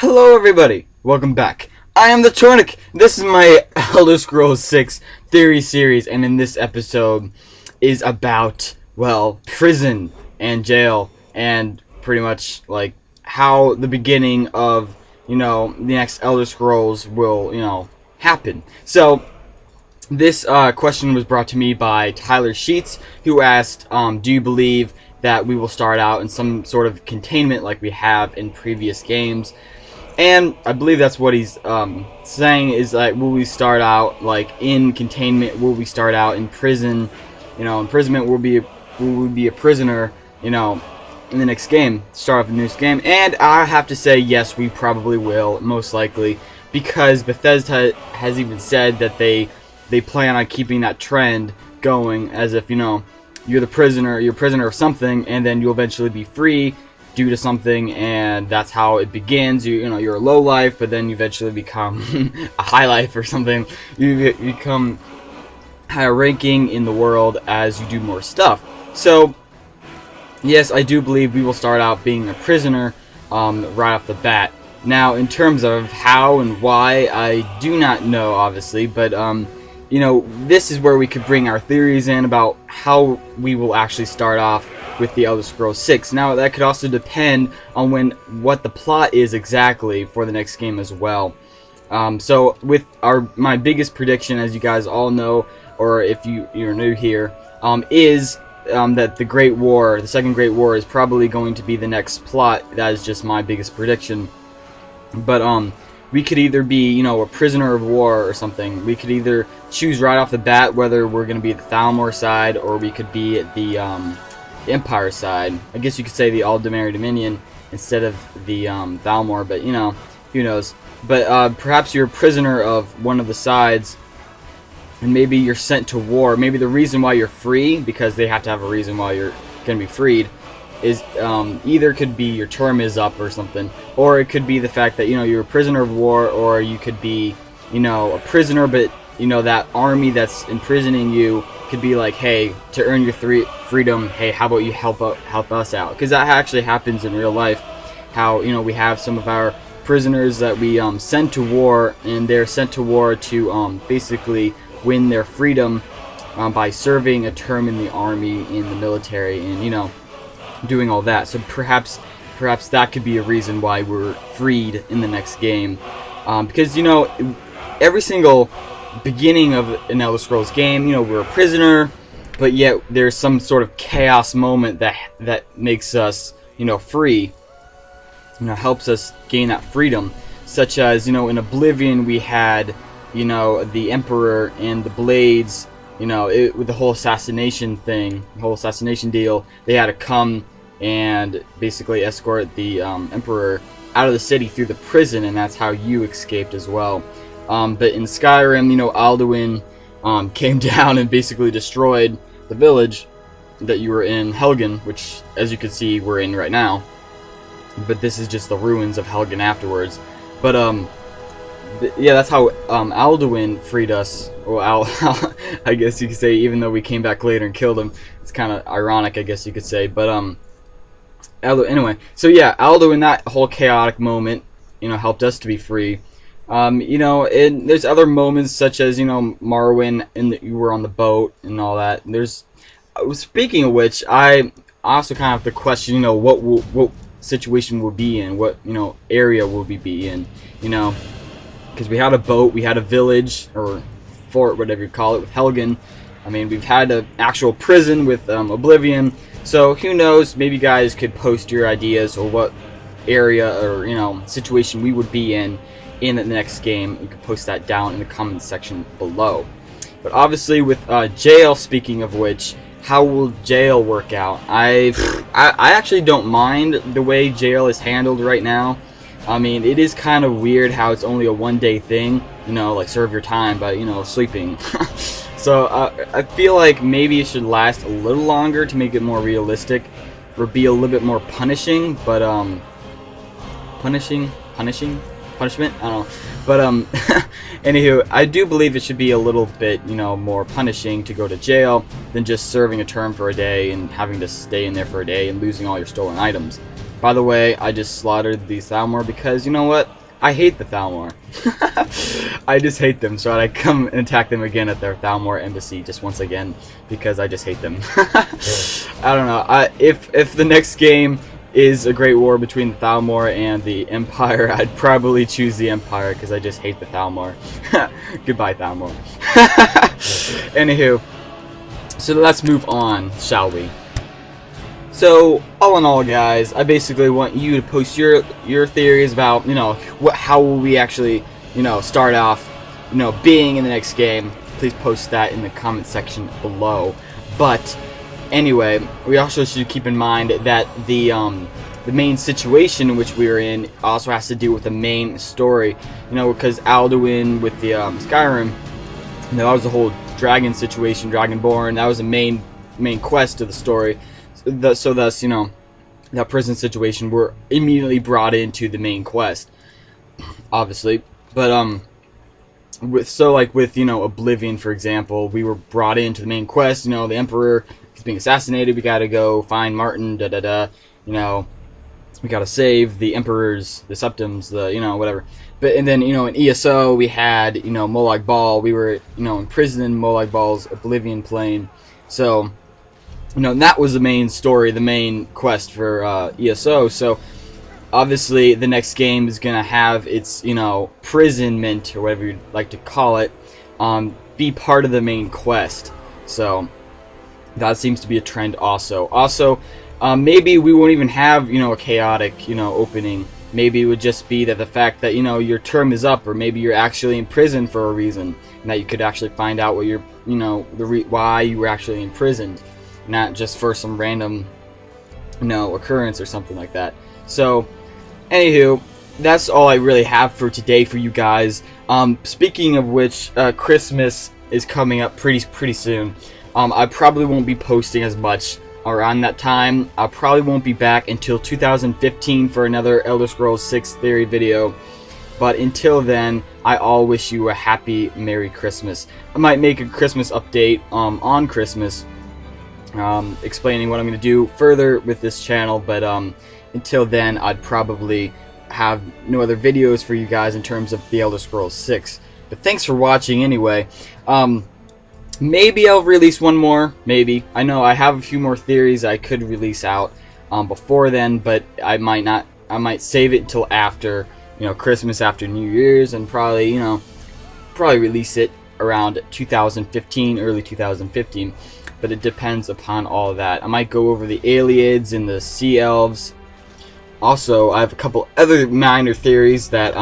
Hello everybody, welcome back. I am the Tornik. This is my Elder Scrolls 6 theory series, and in this episode is about, well, prison and jail, and pretty much like how the beginning of, the next Elder Scrolls will, happen. So this question was brought to me by Tyler Sheets, who asked, do you believe that we will start out in some sort of containment like we have in previous games? And I believe that's what he's saying, is like, will we start out like in containment? Will we start out in prison? Imprisonment. Will we be a prisoner? In the next game, start off the next game. And I have to say, yes, we probably will, most likely, because Bethesda has even said that they plan on keeping that trend going, as if you're a prisoner of something, and then you'll eventually be free due to something, and that's how it begins. You're a low life, but then you eventually become a high life or something. You become higher ranking in the world as you do more stuff. So yes, I do believe we will start out being a prisoner right off the bat. Now, in terms of how and why, I do not know, obviously, but this is where we could bring our theories in about how we will actually start off with the Elder Scrolls 6. Now, that could also depend on what the plot is exactly for the next game as well. So with my biggest prediction, as you guys all know, or if you're new here, is that the Second Great War is probably going to be the next plot. That is just my biggest prediction. But we could either be, a prisoner of war or something. We could either choose right off the bat whether we're going to be at the Thalmor side, or we could be at the Empire side. I guess you could say the Aldemir Dominion instead of the Thalmor, but who knows. But perhaps you're a prisoner of one of the sides, and maybe you're sent to war. Maybe the reason why you're free, because they have to have a reason why you're going to be freed, is either could be your term is up or something, or it could be the fact that you're a prisoner of war, or you could be a prisoner, but that army that's imprisoning you could be like, hey, to earn your freedom, hey, how about you help us out? Because that actually happens in real life. How we have some of our prisoners that we send to war, and they're sent to war to basically win their freedom by serving a term in the army, in the military, and doing all that. So perhaps that could be a reason why we're freed in the next game, because every single beginning of an Elder Scrolls game, we're a prisoner, but yet there's some sort of chaos moment that makes us free, helps us gain that freedom, such as in Oblivion we had the Emperor and the Blades, with the whole assassination thing, the whole assassination deal. They had to come and basically escort the Emperor out of the city through the prison, and that's how you escaped as well. But in Skyrim, Alduin came down and basically destroyed the village that you were in, Helgen, which, as you can see, we're in right now. But this is just the ruins of Helgen afterwards. But yeah, that's how Alduin freed us. Well, I guess you could say, even though we came back later and killed him. It's kind of ironic, I guess you could say. But anyway, so yeah, Alduin, that whole chaotic moment, helped us to be free. And there's other moments such as Marwyn, and you were on the boat and all that. Speaking of which, I also kind of have to question, what situation we'll be in, what area will we be in, because we had a boat, we had a village or fort, whatever you call it, with Helgen. I mean, we've had an actual prison with Oblivion. So who knows? Maybe you guys could post your ideas or what area or situation we would be in the next game. You can post that down in the comments section below. But obviously with jail, speaking of which, how will jail work out? I actually don't mind the way jail is handled right now. I mean, it is kind of weird how it's only a one-day thing, like serve your time by sleeping. So I feel like maybe it should last a little longer to make it more realistic, or be a little bit more punishing. But punishment, I don't know. But anywho, I do believe it should be a little bit more punishing to go to jail than just serving a term for a day and having to stay in there for a day and losing all your stolen items. By the way, I just slaughtered the Thalmor because, you know what? I hate the Thalmor. I just hate them, so I come and attack them again at their Thalmor embassy just once again because I just hate them. I don't know. If the next game is a great war between the Thalmor and the Empire, I'd probably choose the Empire because I just hate the Thalmor. Goodbye, Thalmor. Anywho, so let's move on, shall we? So, all in all, guys, I basically want you to post your theories about, you know, how will we actually, you know, start off, you know, being in the next game. Please post that in the comment section below. But anyway, we also should keep in mind that the main situation in which we're in also has to do with the main story. You know, because Alduin with the Skyrim, you know, that was the whole dragon situation, Dragonborn. That was the main quest of the story. So thus, you know, that prison situation, we're immediately brought into the main quest, obviously. But with you know, Oblivion, for example, we were brought into the main quest. You know, the Emperor is being assassinated. We gotta go find Martin. You know, we gotta save the Emperors, the Septums, the, you know, whatever. And then, you know, in ESO we had, you know, Molag Bal. We were, you know, imprisoned in Molag Bal's Oblivion plane. So, you know, that was the main story, the main quest for ESO. So obviously the next game is gonna have its, you know, imprisonment, or whatever you'd like to call it, be part of the main quest. So that seems to be a trend also. Maybe we won't even have, you know, a chaotic, you know, opening. Maybe it would just be that the fact that, you know, your term is up, or maybe you're actually in prison for a reason, and that you could actually find out what you're, you know, why you were actually imprisoned, not just for some random, you know, occurrence or something like that. So, anywho, that's all I really have for today for you guys. Speaking of which, Christmas is coming up pretty soon. I probably won't be posting as much around that time. I probably won't be back until 2015 for another Elder Scrolls 6 theory video. But until then, I all wish you a happy Merry Christmas. I might make a Christmas update on Christmas, explaining what I'm going to do further with this channel, but until then, I'd probably have no other videos for you guys in terms of the Elder Scrolls 6. But thanks for watching anyway. Maybe I'll release one more, maybe. I know I have a few more theories I could release out before then, but I might not. I might save it until after, you know, Christmas, after New Year's, and probably, you know, release it around 2015, early 2015. But it depends upon all of that. I might go over the Aliens and the Sea Elves. Also, I have a couple other minor theories that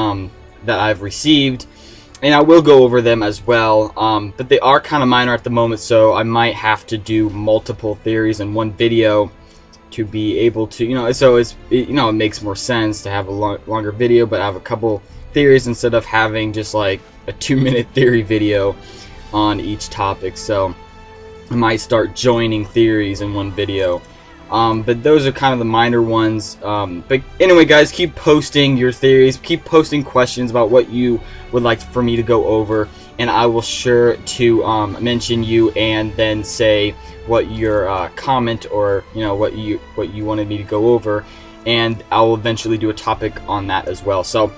that I've received, and I will go over them as well. But they are kind of minor at the moment, so I might have to do multiple theories in one video to be able to, you know. So it makes more sense to have a longer video, but I have a couple theories instead of having just like a 2-minute theory video on each topic. So I might start joining theories in one video. But those are kind of the minor ones. But anyway, guys, keep posting your theories. Keep posting questions about what you would like for me to go over, and I will sure to mention you and then say what your comment, or, you know, what you wanted me to go over, and I will eventually do a topic on that as well. So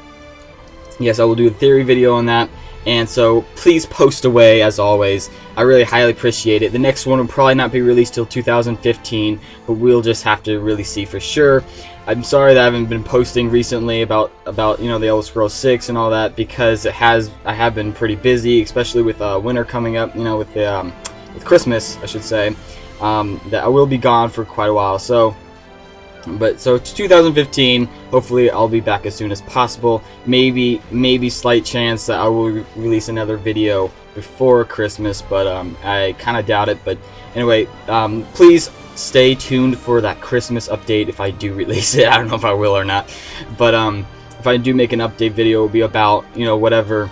yes, I will do a theory video on that. And so please post away, as always. I really highly appreciate it. The next one will probably not be released till 2015, but we'll just have to really see for sure. I'm sorry that I haven't been posting recently about you know, the Elder Scrolls 6 and all that, because I have been pretty busy, especially with winter coming up. You know, with the Christmas, I should say. That I will be gone for quite a while. So it's 2015. Hopefully I'll be back as soon as possible. Maybe slight chance that I will release another video before Christmas, but I kind of doubt it. But anyway, please stay tuned for that Christmas update if I do release it. I don't know if I will or not, but if I do make an update video, it will be about, you know, whatever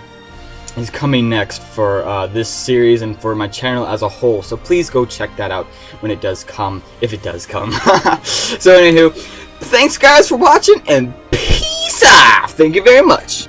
is coming next for this series and for my channel as a whole. So please go check that out when it does come, if it does come. So anywho, thanks guys for watching, and peace out. Thank you very much.